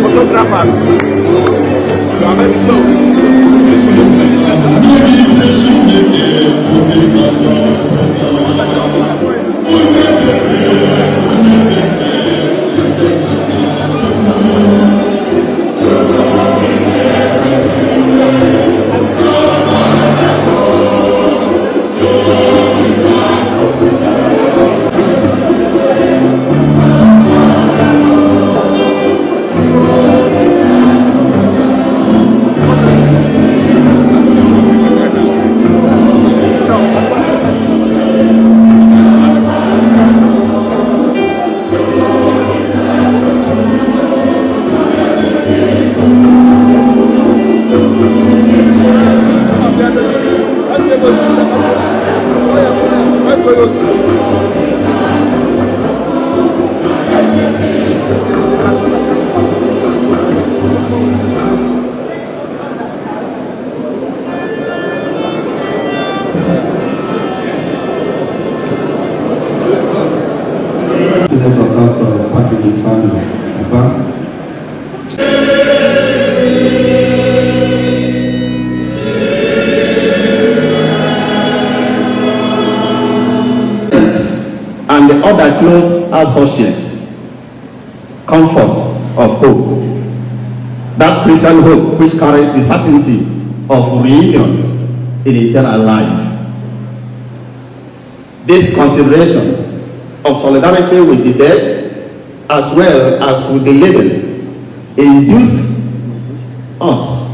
photographers. You are very close. Ifeanyi Ụba. And the other close associates, comfort of hope. That Christian hope which carries the certainty of reunion in eternal life. This consideration of solidarity with the dead as well as with the living induce us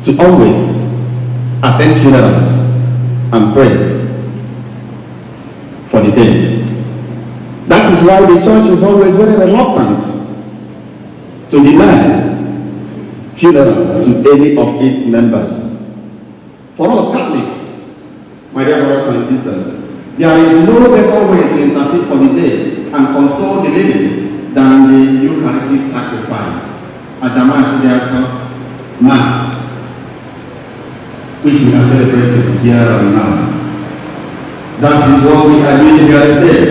to always attend funerals and pray for the dead. That is why the church is always very reluctant to deny funeral to any of its members. For us Catholics, my dear brothers and sisters, there is no better way to intercede for the dead and console the living than the Eucharistic sacrifice at the Mass, which we are celebrating here and now. That is what we are doing here today.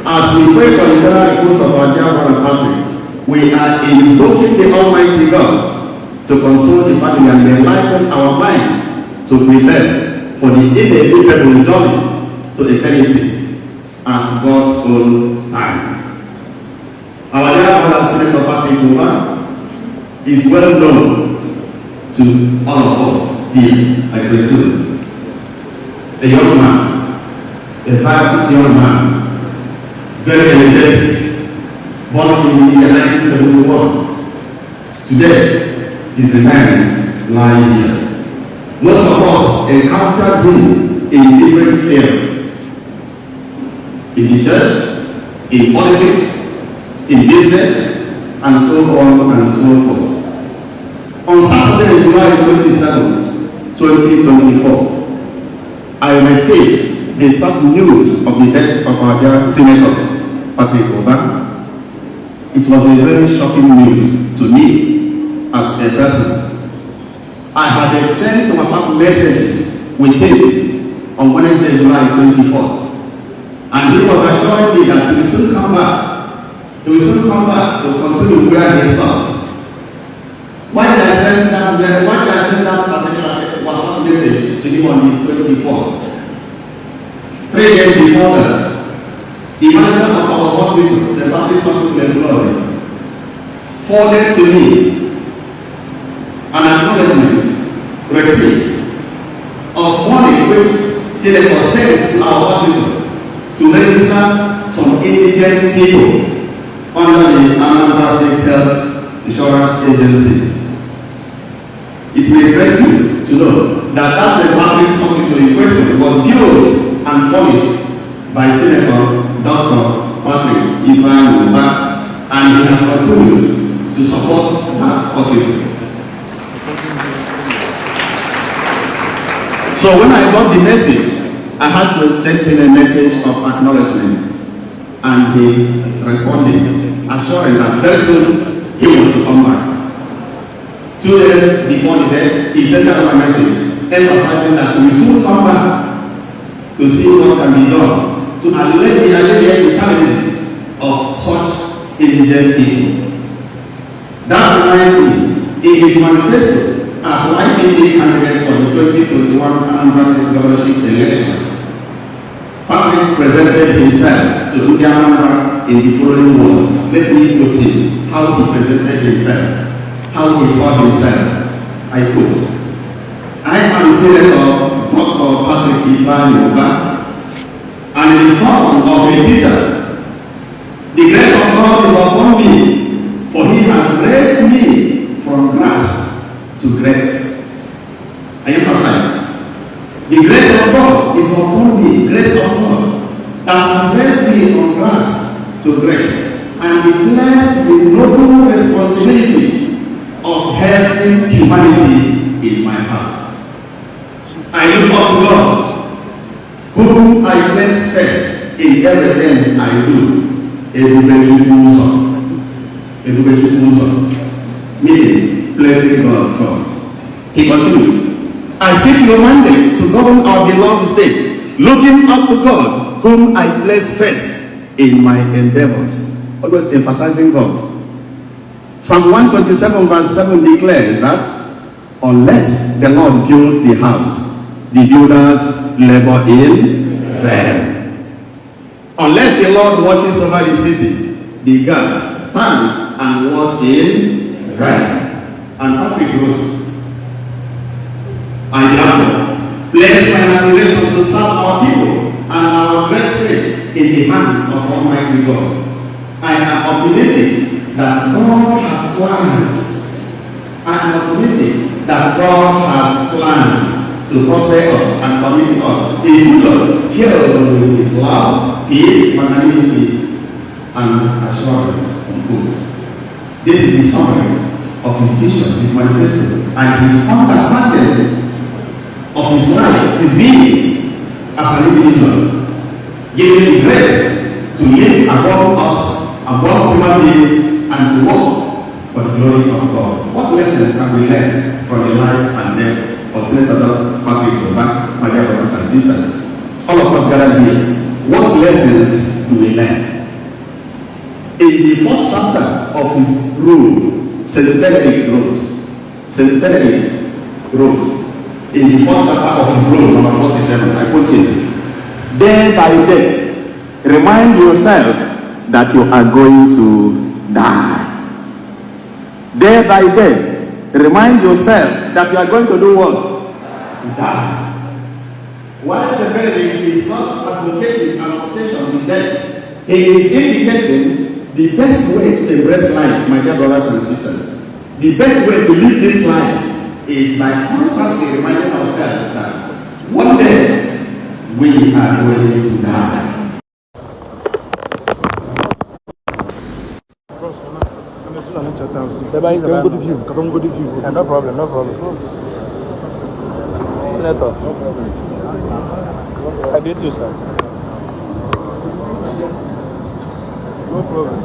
As we pray for the eternal repose of our dear brother Patrick, we are invoking the Almighty God to console the family and enlighten our minds to prepare for the inevitable journey to eternity at God's own time. Our dear brother Senator Ifeanyi Ụba is well known to all of us here, I presume. A young man, a vibrant young man, very energetic, born in the year 1971. Today, his remains lying here. Most of us encountered him in different fields. In the church, in politics, in business, and so on and so forth. On Saturday, July 27th, 2024, I received the sad news of the death of our dear Senator Ifeanyi Ụba. It was a very shocking news to me as a person. I had exchanged WhatsApp messages with him on Wednesday, July 24th. And he was assuring me that he will soon come back. He will soon come back to continue where he stops. Why did I send that particular WhatsApp message to him on the 24th? 3 days before that, the manager of our hospital, St. Baptist Hospital in Glory, forwarded to me an acknowledgement receipt of money which Senator sent to our hospital to register some indigent people under the Anambra State Health Insurance Agency. It may impress you to know that St. Baptist Hospital in question was built and furnished by Senator Dr. Ifeanyi Ụba, and he has continued to support that hospital. So when I got the message, I had to send him a message of acknowledgement, and he responded, assuring that very soon he was to come back. 2 days before the death, he sent out a message emphasizing that he will soon come back to see what can be done to alleviate the challenges of such indigent people. That reminds me, in his manifesto as YPD candidate for the 2021 Anambra State governorship election, Patrick presented himself to India Anambra in the following words. Let me quote him, how he presented himself, how he saw himself. I quote, I am Senator Dr. Patrick Ifeanyi Ụba, and the son of a teacher. The grace of God is upon me, for he has raised me from grass to grace. I emphasize, the grace of God is upon me, grace of God, that has raised me from grass to grace, and he blessed the noble responsibility of helping humanity in my heart. I look up to God, whom I bless first in everything I do. Meaning, blessing God first. He continued, I seek your mandate to govern our beloved state, looking up to God, whom I bless first in my endeavors. Always emphasizing God. Psalm 127 verse 7 declares that unless the Lord builds the house, the builders labor in vain. Unless the Lord watches over the city, the guards stand and watch in vain. And Patrick wrote, I therefore place my aspiration to serve our people and our great state in the hands of Almighty God. I am optimistic that God has plans. I am optimistic that God has plans to prosper us and commit us a future filled with His love, peace, magnanimity, and assurance of good. This is the summary of his vision, his manifesto, and his understanding of his life, his being as an individual, giving the grace to live above us, above human beings, and to work for the glory of God. What lessons can we learn from the life and death of Senator Patrick Ụba, my dear brothers and sisters? All of us gathered here. What lessons do we learn? In the fourth chapter of his rule, St. Benedict wrote, in the fourth chapter of his rule, number 47, I quote him, day by day, remind yourself that you are going to die. Day by day, remind yourself that you are going to do what? To die. While St. Benedict is not advocating an obsession with death, he is indicating the best way to embrace life, my dear brothers and sisters. The best way to live this life is by constantly reminding ourselves that one day we are going to die. No problem, no problem. Senator. I did too, sir. No problem.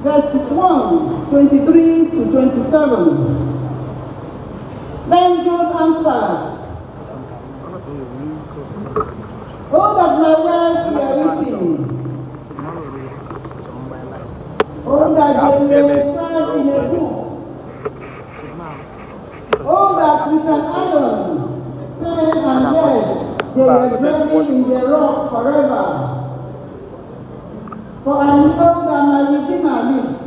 Verses 1, 23 to 27. Then Job answered, oh, that my words were written. Oh, that they may stand in a book. Oh, that with an iron, pen and lead, they were dwelling in the rock forever. For I know that my Redeemer lives,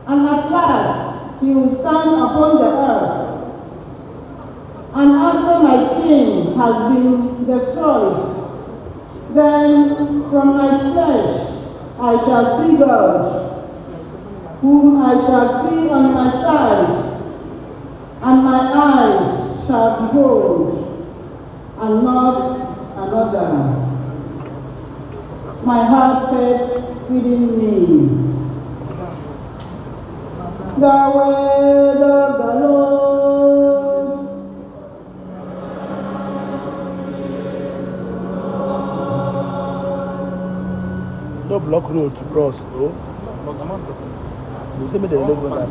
and at last he will stand upon the earth. And after my skin has been destroyed, then from my flesh I shall see God, whom I shall see on my side, and my eyes shall behold, and not another. My heart faith within me. The word of the Lord. No block road to cross, no. They say me they don't go that.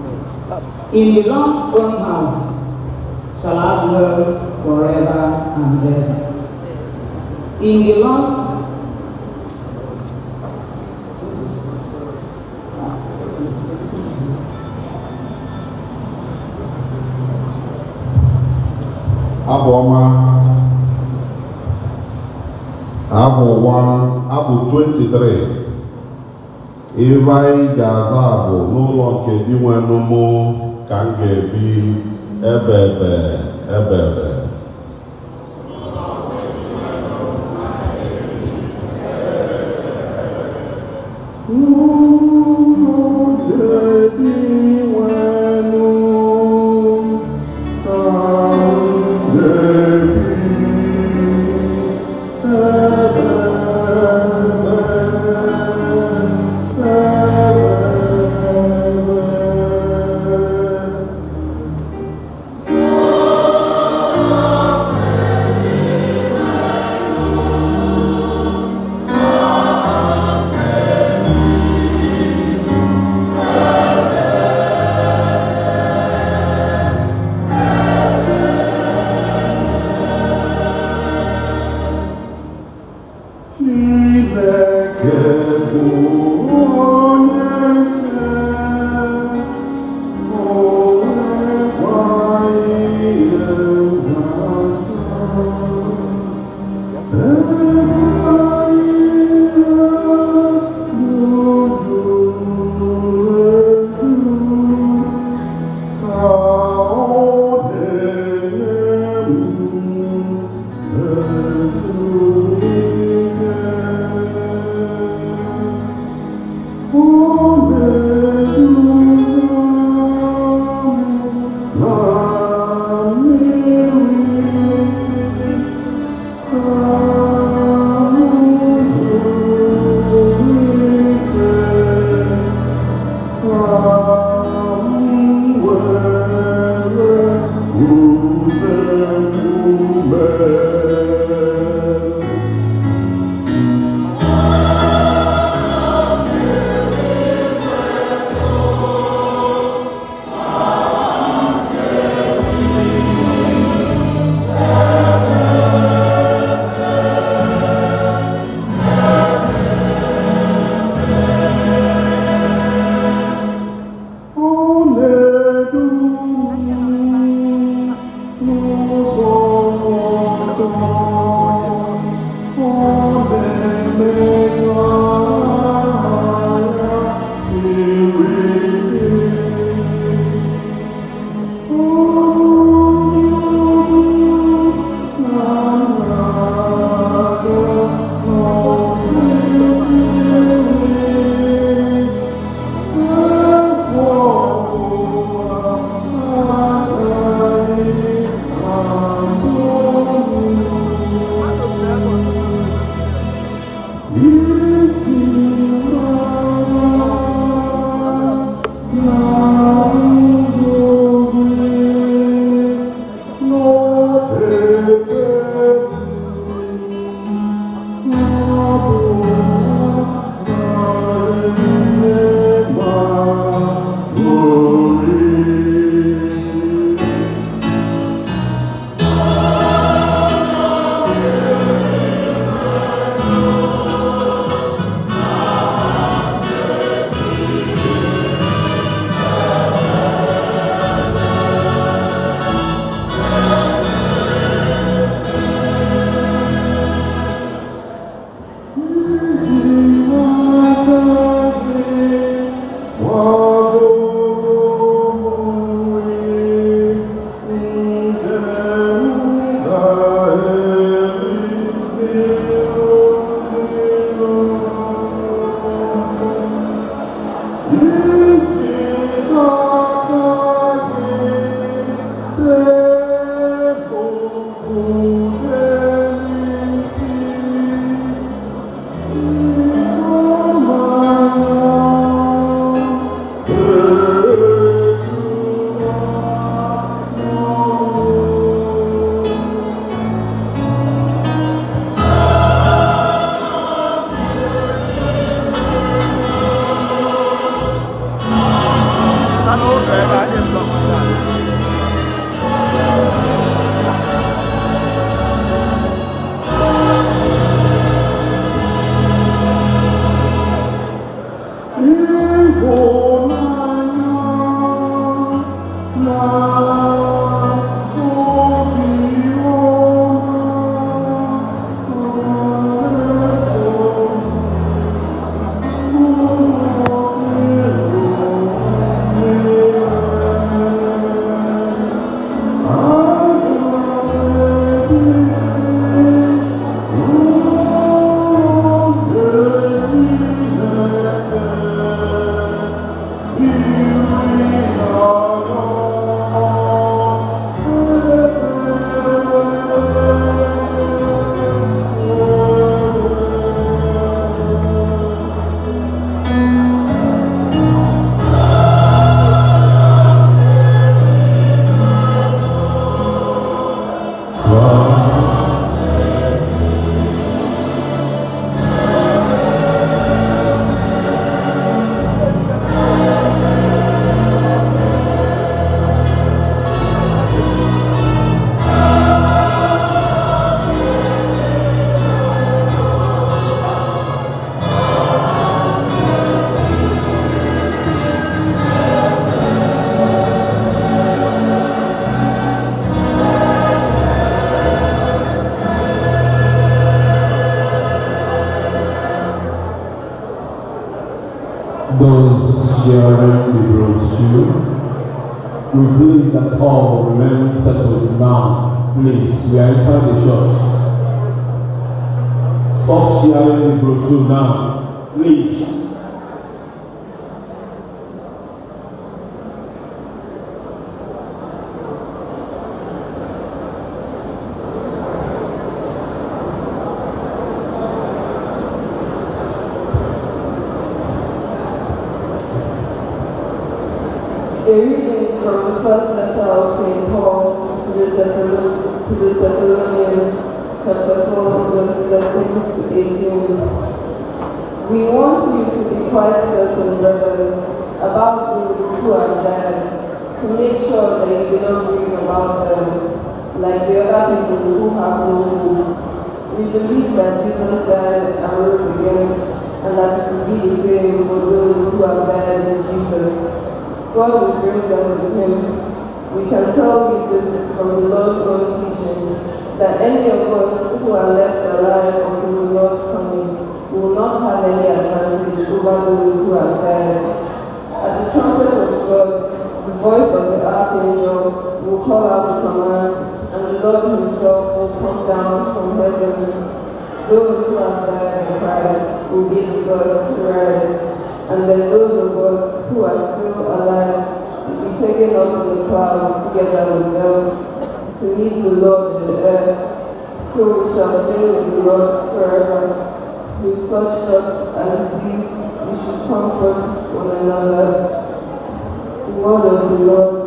In the Lord's own house shall I dwell forever and ever. In the Lord's Abụ ọma, abụ 1, abụ 23. Ife anyị ga-aza bụ n'ụlọ nke di nwenụ mụ ka m ga-ebi ebebe ebebe. Those sharing the brochure, we believe that all remain settled now. Please, we are inside the church. Stop sharing the brochure now, please. A reading from the first letter of St. Paul to the Thessalonians, chapter 4, verse 13 to 18. We want you to be quite certain, brothers, about those who are dead, to make sure that you do not grieve about them, like the other people who have no hope. We believe that Jesus died and rose again, and that it will be the same for those who are dead in Jesus. God will bring them with him. We can tell you this from the Lord's own teaching, that any of us who are left alive until the Lord's coming will not have any advantage over those who are dead. At the trumpet of God, the voice of the archangel will call out the command, and the Lord himself will come down from heaven. Those who are died in Christ will be the first to rise. And then those of us who are still alive will be taken up in the clouds together with them to meet the Lord in the air. So we shall stay with the Lord forever. With such thoughts as these, we should comfort one another. The word of the Lord.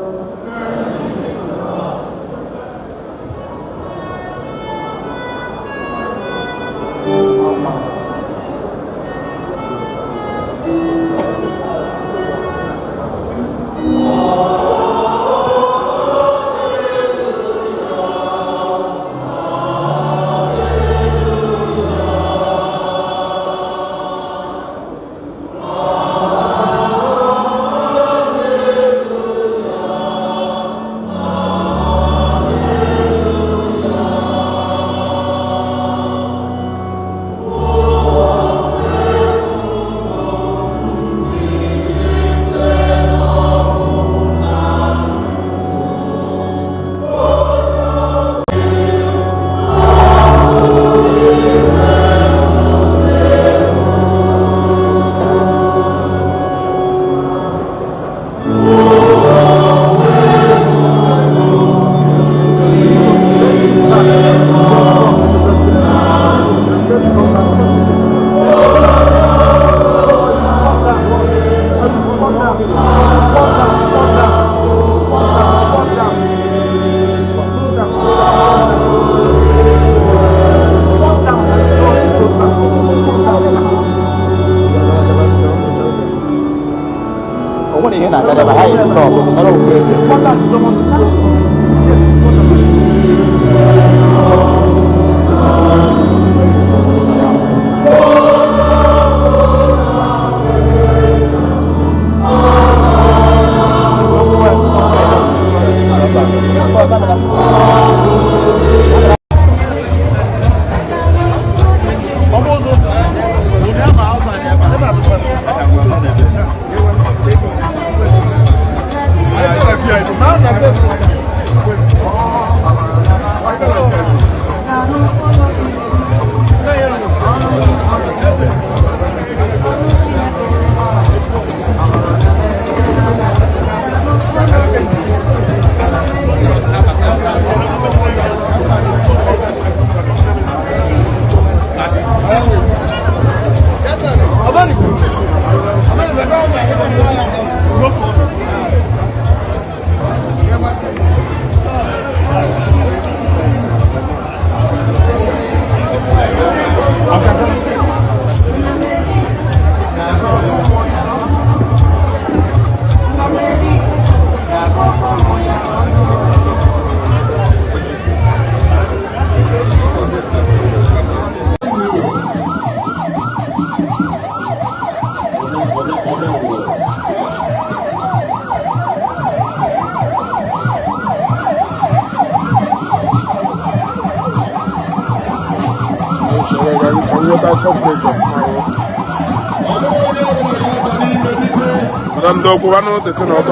Madam Doko, one of the ten or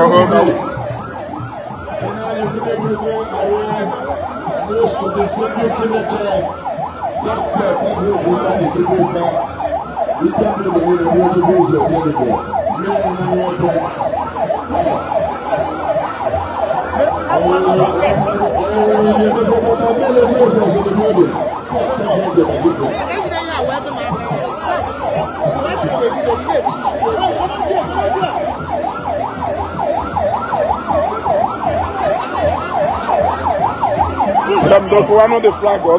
Madam Doko, one of the flag or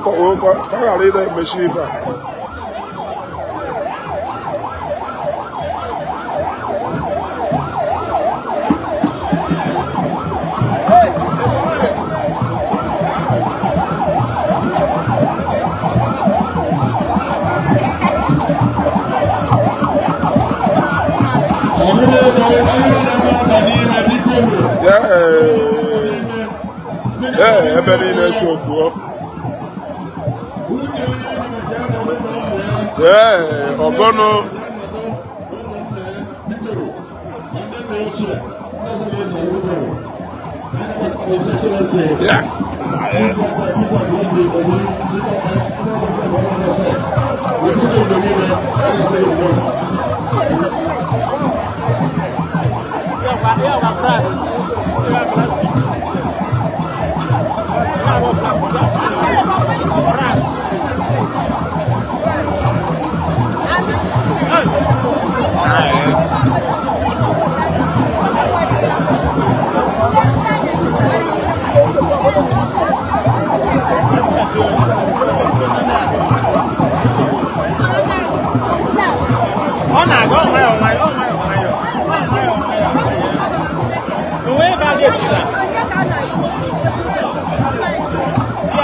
carry the machine. Yeah, everybody knows your book. Yeah, Ogono. Yeah.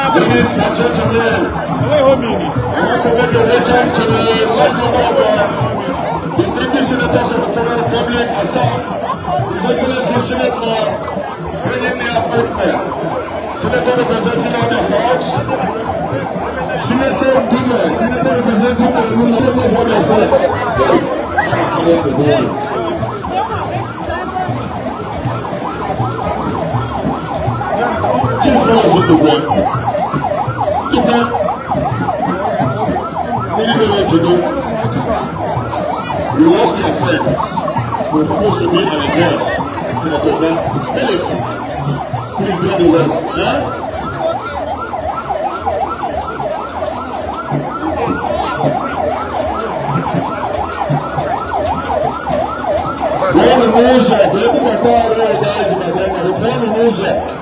Ladies and gentlemen, I want to make a return to the light number of distinguished senators of the Federal Republic, ASAF, His Excellency Senator Benjamin Appointment, Senator representing the South, Senator Duma, Senator representing the United States. Chief Fellows of the World. Many people today, we lost our friends. We were supposed to be our guests. Senator Felix, please do the rest. Buona musica, devo portare buona musica.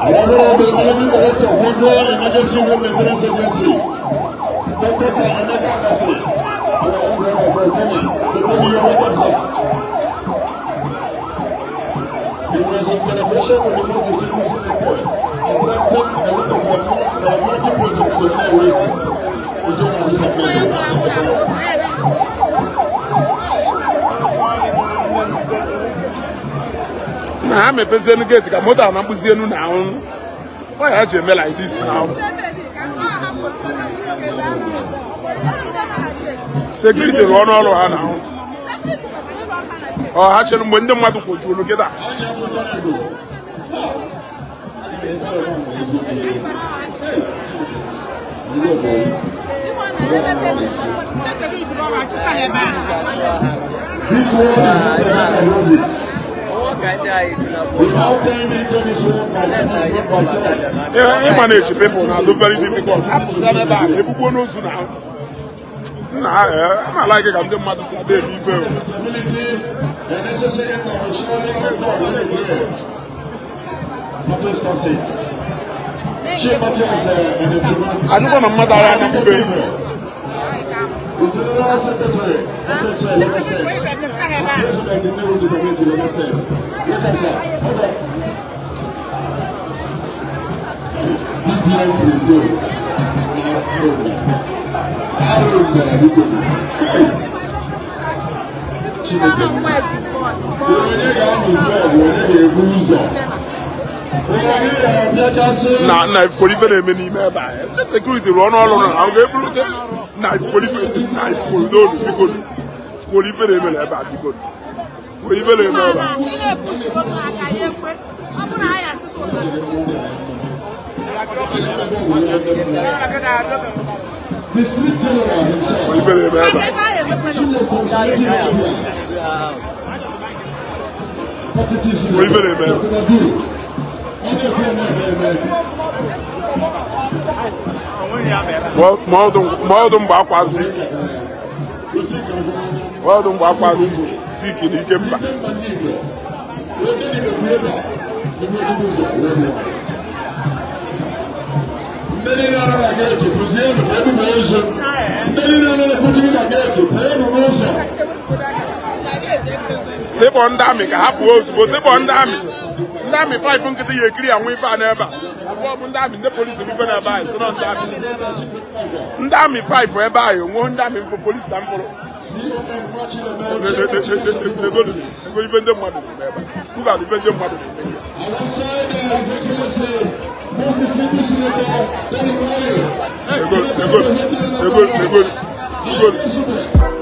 I Honorable Managing Director of Federal Emergency Room Maintenance Agency, Dr. Sayanaka Abasi, our own brother for Ifeanyi, the Tony Yoruba. It was in collaboration with the Multi-City Secretary, attracting a lot of multi-projects to my way. We don't have this I'm a president gate, I'm more than a museum now. Why are you like this now? Security run all around now. Oh, actually, when the mother could you look at that? This world is not a bag of roses. Yeah, manage people now, do very difficult. People know now. I'm like it, I'm the mother say they be well. I don't want a mother and a baby. The General Secretary of Lagos State, President of the Community of Lagos State. Look at that. Hold on. BPI Tuesday. Now, if you even many the security run all around, I'm going to now if you don't because you even about the good. We even The street general himself. More than Bapazi. Well done, Bapazi. Seeking the Gemba. Sebon Dami, Hapos, Sebon Dami. Dami 5 and get you agree and we found ever. Dami, the police will be better by so not Dami 5 for a buy, one Dami for police stand for. Even the money. Who got the Belgian money? Alongside His Excellency, Mufti Senior Senator Danny Moyo. They're good.